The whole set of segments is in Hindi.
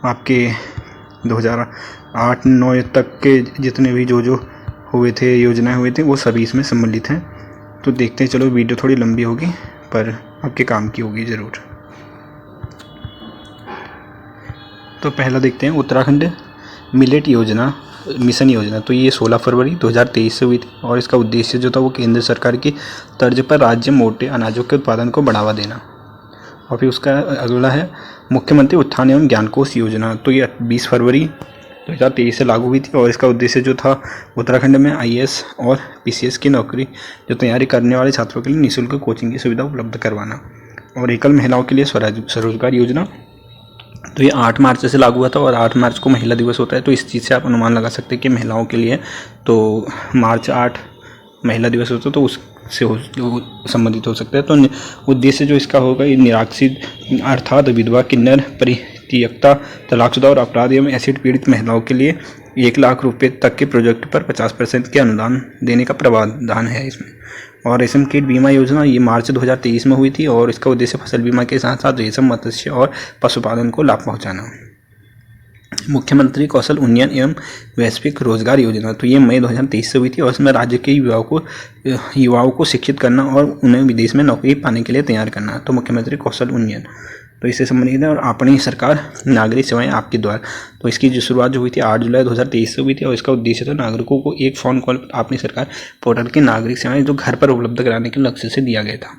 आपके 2008-9 तक के जितने भी जो हुए थे, योजनाएं हुए थे, वो सभी इसमें सम्मिलित हैं। तो देखते हैं, चलो वीडियो थोड़ी लंबी होगी पर आपके काम की होगी ज़रूर। तो पहला देखते हैं उत्तराखंड मिलेट योजना, मिशन योजना। तो ये 16 फरवरी 2023 से हुई थी और इसका उद्देश्य जो था वो केंद्र सरकार की तर्ज पर राज्य मोटे अनाजों के उत्पादन को बढ़ावा देना। और फिर उसका अगला है मुख्यमंत्री उत्थान एवं ज्ञानकोश योजना। तो ये 20 फरवरी 2023 से लागू हुई थी और इसका उद्देश्य जो था उत्तराखंड में IAS और PCS की नौकरी जो तैयारी करने वाले छात्रों के लिए निःशुल्क कोचिंग की सुविधा उपलब्ध करवाना। और एकल महिलाओं के लिए स्वरोजगार योजना, तो ये 8 मार्च से लागू हुआ था और 8 मार्च को महिला दिवस होता है। तो इस चीज़ से आप अनुमान लगा सकते हैं कि महिलाओं के लिए तो मार्च 8 महिला दिवस होता है, तो उससे संबंधित हो सकता है। तो उद्देश्य जो इसका होगा, ये निराश्रित अर्थात विधवा, किन्नर, परित्यक्ता, तलाकशुदा और अपराध एवं एसिड पीड़ित महिलाओं के लिए 1 लाख रुपये तक के प्रोजेक्ट पर 50% के अनुदान देने का प्रावधान है इसमें। और रेशम कीट बीमा योजना, ये मार्च 2023 में हुई थी और इसका उद्देश्य फसल बीमा के साथ साथ रेशम, मत्स्य और पशुपालन को लाभ पहुंचाना। मुख्यमंत्री कौशल उन्नयन एवं वैश्विक रोजगार योजना, तो ये मई 2023 से हुई थी और इसमें राज्य के युवाओं को शिक्षित करना और उन्हें विदेश में नौकरी पाने के लिए तैयार करना। तो मुख्यमंत्री कौशल उन्नयन, तो इससे संबंधित है। और अपनी सरकार नागरिक सेवाएं आपके द्वार, तो इसकी जो शुरुआत जो हुई थी 8 जुलाई 2023 से हुई थी और इसका उद्देश्य था नागरिकों को एक फ़ोन कॉल पर अपनी सरकार पोर्टल की नागरिक सेवाएं जो घर पर उपलब्ध कराने के लक्ष्य से दिया गया था।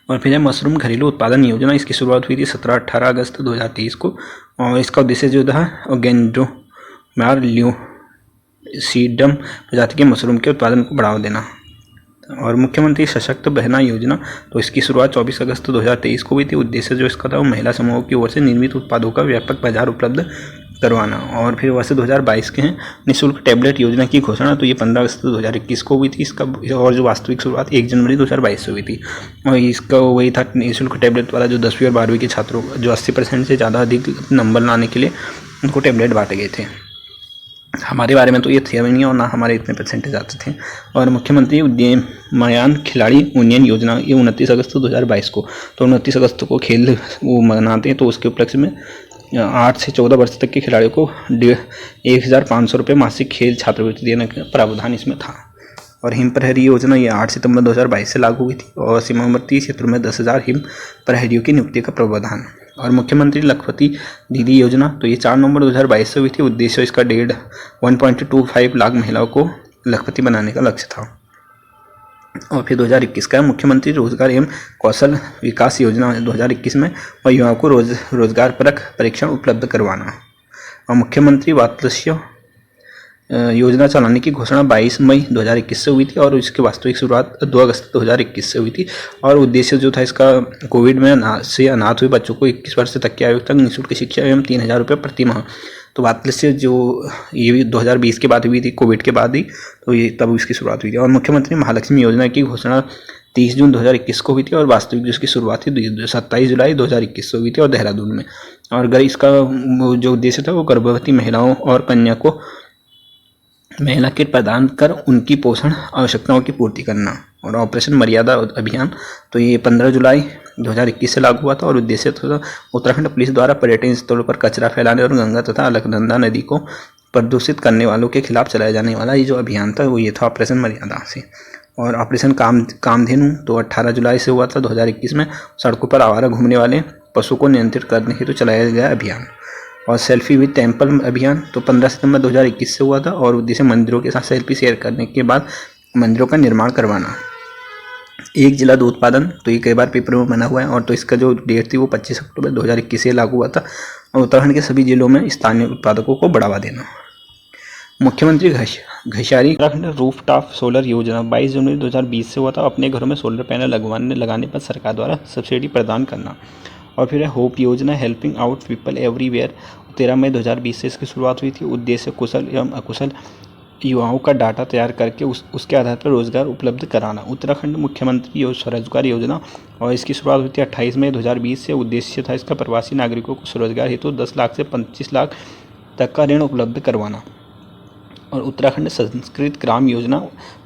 और फिर है मशरूम घरेलू उत्पादन योजना, इसकी शुरुआत हुई थी 17-18 अगस्त 2023 को और इसका उद्देश्य जो था गेंड्रोमार ल्यूसीडम प्रजाति के मशरूम के उत्पादन को बढ़ावा देना। और मुख्यमंत्री सशक्त बहना योजना, तो इसकी शुरुआत 24 अगस्त 2023 को हुई थी। उद्देश्य जो इसका था वो महिला समूहों की ओर से निर्मित उत्पादों का व्यापक बाजार उपलब्ध करवाना। और फिर वर्ष 2022 के हैं निःशुल्क टैबलेट योजना की घोषणा, तो ये 15 अगस्त 2021 को हुई थी इसका। और जो वास्तविक शुरुआत 1 जनवरी 2022 से हुई थी और इसका वही था निःशुल्क टैबलेट वाला, जो 10वीं और 12वीं के छात्रों जो 80% से ज़्यादा अधिक नंबर लाने के लिए उनको टैबलेट बांटे गए थे। हमारे बारे में तो ये थे नहीं और ना हमारे इतने परसेंटेज आते थे। और मुख्यमंत्री उद्यमयान खिलाड़ी उन्नयन योजना, ये 29 अगस्त 2022 को, तो 29 अगस्त को खेल वो मनाते हैं, तो उसके उपलक्ष्य में 8 से 14 वर्ष तक के खिलाड़ियों को 1500 रुपये मासिक खेल छात्रवृत्ति देने का प्रावधान इसमें था। और हिम प्रहरी योजना, ये 8 सितंबर 2022 से लागू हुई थी और सीमावर्ती क्षेत्रों में 10,000 हिम प्रहरियों की नियुक्ति का प्रावधान। और मुख्यमंत्री लखपति दीदी योजना, तो ये 4 नवंबर 2022 से हुई थी। उद्देश्य इसका 1.25 लाख महिलाओं को लखपति बनाने का लक्ष्य था। और फिर 2021 का मुख्यमंत्री रोजगार एवं कौशल विकास योजना 2021 में और युवाओं को रोजगार परक परीक्षण उपलब्ध करवाना। और मुख्यमंत्री वात्सल्य योजना चलाने की घोषणा 22 मई 2021 से हुई थी और इसकी वास्तविक शुरुआत 2 अगस्त 2021 से हुई थी। और उद्देश्य जो था इसका कोविड में अनाथ हुए बच्चों को 21 वर्ष तक की आयु तक निःशुल्क शिक्षा एवं 3,000 रुपये प्रति माह। तो वात्सल्य जो ये 2020 के बाद हुई थी, कोविड के बाद ही, तो ये तब इसकी शुरुआत हुई थी। और मुख्यमंत्री महालक्ष्मी योजना की घोषणा 30 जून 2021 को हुई थी और वास्तविक जिसकी शुरुआत थी 27 जुलाई 2021 से हुई थी और देहरादून में। और इसका जो उद्देश्य था वो गर्भवती महिलाओं और कन्या को महिला किट प्रदान कर उनकी पोषण आवश्यकताओं की पूर्ति करना। और ऑपरेशन मर्यादा अभियान, तो ये 15 जुलाई 2021 से लागू हुआ था और उद्देश्य था उत्तराखंड पुलिस द्वारा पर्यटन स्थलों पर कचरा फैलाने और गंगा तथा अलकनंदा नदी को प्रदूषित करने वालों के खिलाफ चलाया जाने वाला ये जो अभियान था वो ये था ऑपरेशन मर्यादा से। और ऑपरेशन कामधेनु, तो 18 जुलाई से हुआ था 2021 में। सड़कों पर आवारा घूमने वाले पशु को नियंत्रित करने हेतु चलाया गया अभियान। और सेल्फी विद टेम्पल अभियान, तो 15 सितंबर 2021 से हुआ था और उद्देश्य मंदिरों के साथ सेल्फी शेयर करने के बाद मंदिरों का निर्माण करवाना। एक जिला दो उत्पादन, तो ये कई बार पेपर में बना हुआ है और तो इसका जो डेट थी वो 25 अक्टूबर 2021 से लागू हुआ था और उत्तराखंड के सभी जिलों में स्थानीय उत्पादकों को बढ़ावा देना। मुख्यमंत्री घसारी उत्तराखंड रूफटॉप सोलर योजना 22 जनवरी 2020 से हुआ था। अपने घरों में सोलर पैनल लगाने पर सरकार द्वारा सब्सिडी प्रदान करना। और फिर है होप योजना, हेल्पिंग आउट पीपल एवरीवेयर, 13 मई 2020 से इसकी शुरुआत हुई थी। उद्देश्य कुशल एवं अकुशल युवाओं का डाटा तैयार करके उसके आधार पर रोजगार उपलब्ध कराना। उत्तराखंड मुख्यमंत्री स्वरोजगार योजना, और इसकी शुरुआत हुई थी 28 मई 2020 से। उद्देश्य था इसका प्रवासी नागरिकों को स्वरोजगार हेतु 10 लाख से 25 लाख तक का ऋण उपलब्ध करवाना। और उत्तराखंड संस्कृत ग्राम योजना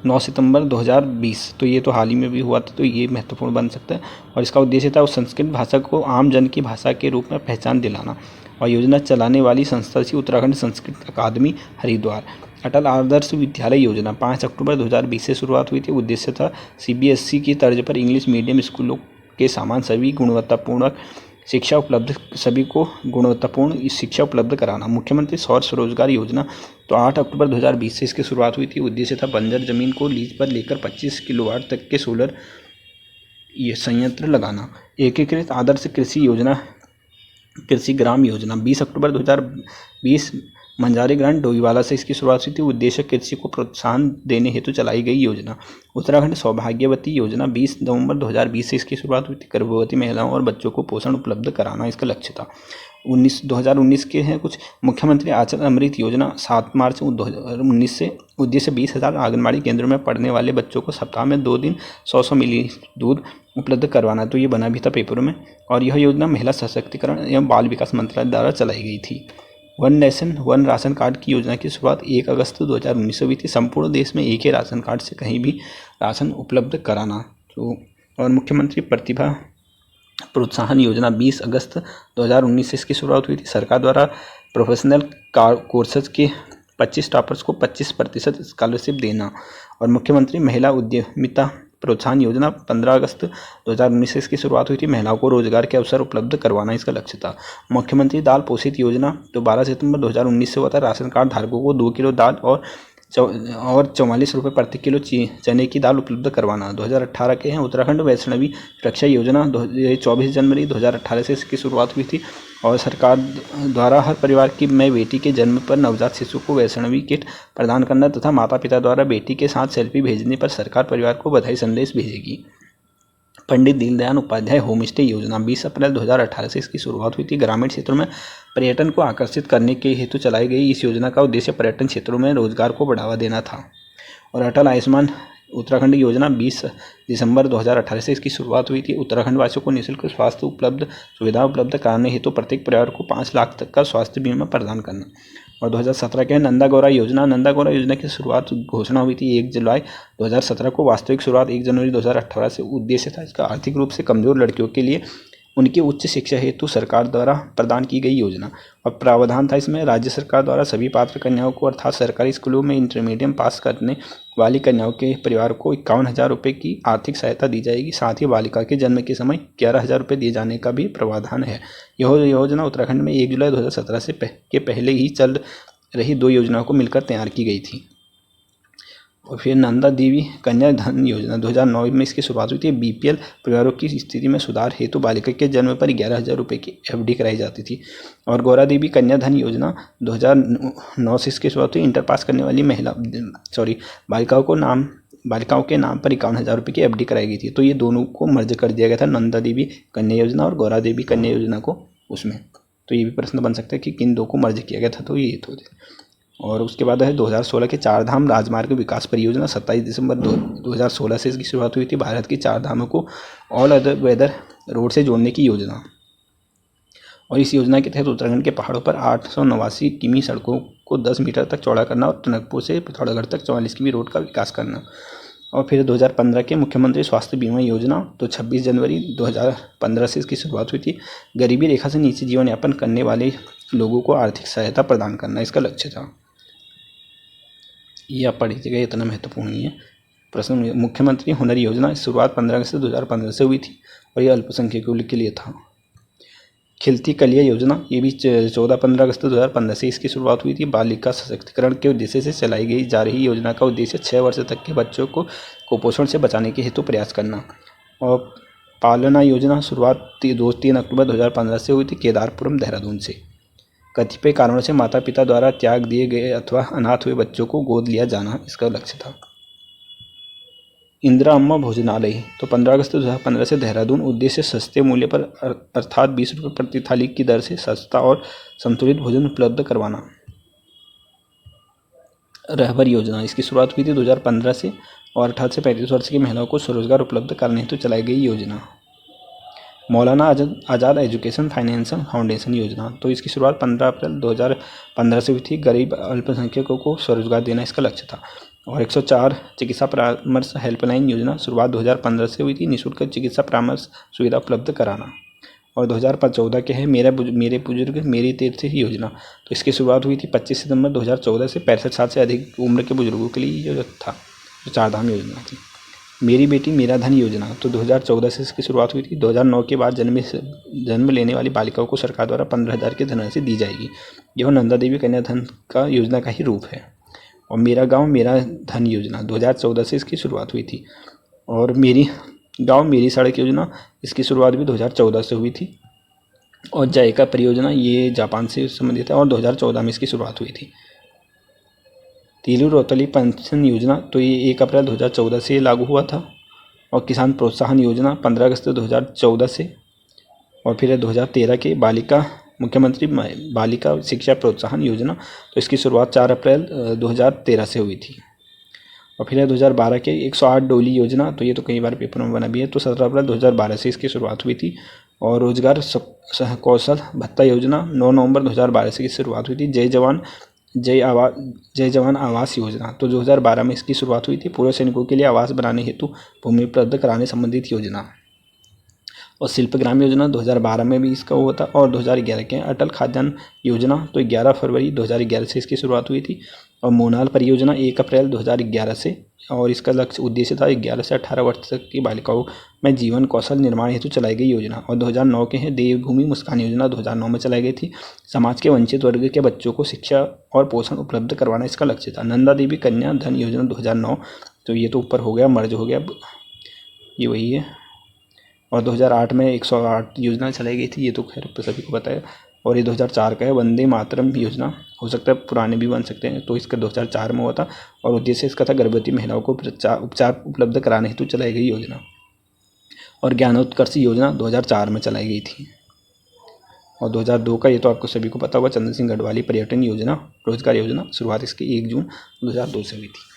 9 सितंबर 2020, तो ये तो हाल ही में भी हुआ था, तो ये महत्वपूर्ण बन सकता है। और इसका उद्देश्य था उस संस्कृत भाषा को आम जन की भाषा के रूप में पहचान दिलाना। और योजना चलाने वाली संस्था थी उत्तराखंड संस्कृत अकादमी हरिद्वार। अटल आदर्श विद्यालय योजना 5 अक्टूबर 2020 से शुरुआत हुई थी। उद्देश्य था CBSE की तर्ज पर इंग्लिश मीडियम स्कूलों के समान सभी को गुणवत्तापूर्ण शिक्षा उपलब्ध कराना। मुख्यमंत्री सौर स्वरोजगार योजना, तो 8 अक्टूबर 2020 से इसकी शुरुआत हुई थी। उद्देश्य था बंजर जमीन को लीज पर लेकर 25 किलोवाट तक के सोलर ये संयंत्र लगाना। एकीकृत आदर्श कृषि योजना, कृषि ग्राम योजना 20 अक्टूबर 2020 मंजारी ग्रांट डोईवाला से इसकी शुरुआत हुई थी। उद्देश्य कृषि को प्रोत्साहन देने हेतु चलाई गई योजना। उत्तराखंड सौभाग्यवती योजना 20 नवंबर 2020 से इसकी शुरुआत हुई थी। गर्भवती महिलाओं और बच्चों को पोषण उपलब्ध कराना इसका लक्ष्य था। 2019 के हैं कुछ। मुख्यमंत्री आचरण अमृत योजना 7 मार्च 2019 से। उद्देश्य 20,000 आंगनबाड़ी केंद्रों में पढ़ने वाले बच्चों को सप्ताह में 2 दिन 100 मिली दूध उपलब्ध करवाना, तो ये बना भी था पेपरों में। और यह योजना महिला सशक्तिकरण एवं बाल विकास मंत्रालय द्वारा चलाई गई थी। One nation one ration card की योजना की शुरुआत 1 अगस्त 2019 से हुई थी। संपूर्ण देश में एक ही राशन कार्ड से कहीं भी राशन उपलब्ध कराना। तो और मुख्यमंत्री प्रतिभा प्रोत्साहन योजना 20 अगस्त 2019 से इसकी शुरुआत हुई थी। सरकार द्वारा प्रोफेशनल कोर्सेज के 25 टॉपर्स को 25% स्कॉलरशिप देना। और मुख्यमंत्री महिला उद्यमिता प्रोत्साहन योजना 15 अगस्त 2019 से इसकी शुरुआत हुई थी। महिलाओं को रोजगार के अवसर उपलब्ध करवाना इसका लक्ष्य था। मुख्यमंत्री दाल पोषित योजना, तो 12 सितंबर 2019 से हुआ था। राशन कार्ड धारकों को 2 किलो दाल और 44 रुपये प्रति किलो चने की दाल उपलब्ध करवाना। 2018 के हैं। उत्तराखंड वैष्णवी रक्षा योजना 24 जनवरी 2018 से इसकी शुरुआत हुई थी। और सरकार द्वारा हर परिवार की में बेटी के जन्म पर नवजात शिशु को वैष्णवी किट प्रदान करना तथा माता पिता द्वारा बेटी के साथ सेल्फी भेजने पर सरकार परिवार को बधाई संदेश भेजेगी। पंडित दीनदयाल उपाध्याय होम स्टे योजना 20 अप्रैल 2018 से इसकी शुरुआत हुई थी। ग्रामीण क्षेत्रों में पर्यटन को आकर्षित करने के हेतु चलाई गई इस योजना का उद्देश्य पर्यटन क्षेत्रों में रोजगार को बढ़ावा देना था। और अटल आयुष्मान उत्तराखंड योजना 20 दिसंबर 2018 से इसकी शुरुआत हुई थी। उत्तराखंड वासियों को निःशुल्क स्वास्थ्य सुविधा उपलब्ध कराने हेतु प्रत्येक परिवार को 5 लाख तक का स्वास्थ्य बीमा प्रदान करना। और 2017 के नंदा गौरा योजना की शुरुआत घोषणा हुई थी 1 जुलाई 2017 को। वास्तविक शुरुआत 1 जनवरी 2018 से। उद्देश्य था इसका आर्थिक रूप से कमजोर लड़कियों के लिए उनकी उच्च शिक्षा हेतु सरकार द्वारा प्रदान की गई योजना। और प्रावधान था इसमें राज्य सरकार द्वारा सभी पात्र कन्याओं को अर्थात सरकारी स्कूलों में इंटरमीडिएट पास करने वाली कन्याओं के परिवार को 51,000 रुपये की आर्थिक सहायता दी जाएगी। साथ ही बालिका के जन्म के समय 11,000 रुपये दिए जाने का भी प्रावधान है। यह योजना उत्तराखंड में 1 जुलाई 2017 से के पहले ही चल रही 2 योजनाओं को मिलकर तैयार की गई थी। और फिर नंदा देवी कन्या धन योजना 2009 में इसकी शुरुआत हुई थी। BPL परिवारों की स्थिति में सुधार हेतु बालिका के जन्म पर 11,000 रुपये की FD कराई जाती थी। और गौरा देवी कन्या धन योजना 2009 से इसकी शुरुआत हुई। इंटर पास करने वाली बालिकाओं के नाम पर 51,000 रुपये की FD कराई गई थी। तो ये दोनों को मर्ज कर दिया गया था, नंदा देवी कन्या योजना और गौरा देवी कन्या योजना को उसमें। तो ये भी प्रश्न बन सकता है कि किन दो को मर्ज किया गया था, तो ये तो। और उसके बाद है 2016 के 4 धाम राजमार्ग विकास परियोजना 27 दिसंबर 2016 से इसकी शुरुआत हुई थी। भारत की 4 धामों को ऑल वेदर रोड से जोड़ने की योजना। और इस योजना के तहत उत्तराखंड के पहाड़ों पर 889 किमी सड़कों को 10 मीटर तक चौड़ा करना और टनकपुर से पिथौरागढ़ तक 44 किमी रोड का विकास करना। और फिर 2015 के मुख्यमंत्री स्वास्थ्य बीमा योजना, तो 26 जनवरी 2015 से इसकी शुरुआत हुई थी। गरीबी रेखा से नीचे जीवन यापन करने वाले लोगों को आर्थिक सहायता प्रदान करना इसका लक्ष्य था। ये आप पढ़ लीजिएगा, इतना महत्वपूर्ण नहीं है प्रश्न। मुख्यमंत्री हुनर योजना की शुरुआत 15 अगस्त 2015 से हुई थी और ये अल्पसंख्यकों के लिए था। खिलती कलिया योजना, ये भी 14-15 अगस्त 2015 से इसकी शुरुआत हुई थी। बालिका सशक्तिकरण के उद्देश्य से चलाई गई जा रही योजना का उद्देश्य 6 वर्ष तक के बच्चों को कुपोषण से बचाने के हेतु प्रयास करना। और पालना योजना शुरुआत 2-3 अक्टूबर 2015 से हुई थी केदारपुरम देहरादून से। कतिपय कारणों से माता पिता द्वारा त्याग दिए गए अथवा अनाथ हुए बच्चों को गोद लिया जाना इसका लक्ष्य था। इंदिरा अम्मा भोजनालय, तो 15 अगस्त 2015 से देहरादून। उद्देश्य सस्ते मूल्य पर अर्थात 20 रुपये प्रति थाली की दर से सस्ता और संतुलित भोजन उपलब्ध करवाना। रहबर योजना, इसकी शुरुआत हुई थी 2015 से और 18 से 35 वर्ष की महिलाओं को स्वरोजगार उपलब्ध करने हेतु चलाई गई योजना। मौलाना आज़ाद एजुकेशन फाइनेंशियल फाउंडेशन योजना, तो इसकी शुरुआत 15 अप्रैल 2015 से हुई थी। गरीब अल्पसंख्यकों को स्वरोजगार देना इसका लक्ष्य था। और 104 चिकित्सा परामर्श हेल्पलाइन योजना, शुरुआत 2015 से हुई थी। निःशुल्क चिकित्सा परामर्श सुविधा उपलब्ध कराना। और 2014 के है मेरे बुजुर्ग मेरी तीर्थ योजना, तो इसकी शुरुआत हुई थी 25 सितंबर 2014 से। 65 साल से अधिक उम्र के बुजुर्गों के लिए ये जो था, जो चारधाम योजना थी। मेरी बेटी मेरा धन योजना, तो 2014 से इसकी शुरुआत हुई थी। 2009 के बाद जन्म लेने वाली बालिकाओं को सरकार द्वारा 15,000 की धनराशि दी जाएगी। यह नंदा देवी कन्या धन का योजना का ही रूप है। और मेरा गांव मेरा धन योजना, 2014 से इसकी शुरुआत हुई थी। और मेरी गांव मेरी सड़क योजना, इसकी शुरुआत भी 2014 से हुई थी। और जायका परियोजना, ये जापान से संबंधित है और 2014 में इसकी शुरुआत हुई थी। तीलू रोतली पेंशन योजना, तो ये 1 अप्रैल 2014 से लागू हुआ था। और किसान प्रोत्साहन योजना 15 अगस्त 2014 से। और फिर 2013 के मुख्यमंत्री बालिका शिक्षा प्रोत्साहन योजना, तो इसकी शुरुआत 4 अप्रैल 2013 से हुई थी। और फिर 2012 के 108 डोली योजना, तो ये तो कई बार पेपर में बना भी है, तो 17 अप्रैल 2012 से इसकी शुरुआत हुई थी। और रोजगार सह कौशल भत्ता योजना 9 नवंबर 2012 से इसकी शुरुआत हुई थी। जय जवान आवास योजना, तो 2012 में इसकी शुरुआत हुई थी। पूर्व सैनिकों के लिए आवास बनाने हेतु भूमि उपलब्ध कराने संबंधित योजना। और शिल्पग्राम योजना 2012 में भी इसका हुआ था। और 2011 के अटल खाद्यान्न योजना, तो 11 फरवरी 2011 से इसकी शुरुआत हुई थी। और मोनाल परियोजना 1 अप्रैल 2011 से। और इसका लक्ष्य उद्देश्य था 11 से 18 वर्ष तक की बालिकाओं में जीवन कौशल निर्माण हेतु चलाई गई योजना। और 2009 के हैं देवभूमि मुस्कान योजना, 2009 में चलाई गई थी। समाज के वंचित वर्ग के बच्चों को शिक्षा और पोषण उपलब्ध करवाना इसका लक्ष्य था। नंदा देवी कन्या धन योजना 2009, तो ये तो ऊपर हो गया, मर्ज हो गया, ये वही है। और 2008 में 108 योजना चलाई गई थी, ये तो खैर सभी को पता है। और ये 2004 का है। वंदे मातरम योजना, हो सकता है पुराने भी बन सकते हैं, तो इसका 2004 में हुआ था। और उद्देश्य इसका था गर्भवती महिलाओं को उपचार उपलब्ध कराने हेतु चलाई गई योजना। और ज्ञानोत्कर्ष योजना 2004 में चलाई गई थी। और 2002 का, ये तो आपको सभी को पता होगा, चंद्र सिंह गढ़वाली पर्यटन योजना रोजगार योजना, शुरुआत इसकी 1 जून 2002 से हुई थी।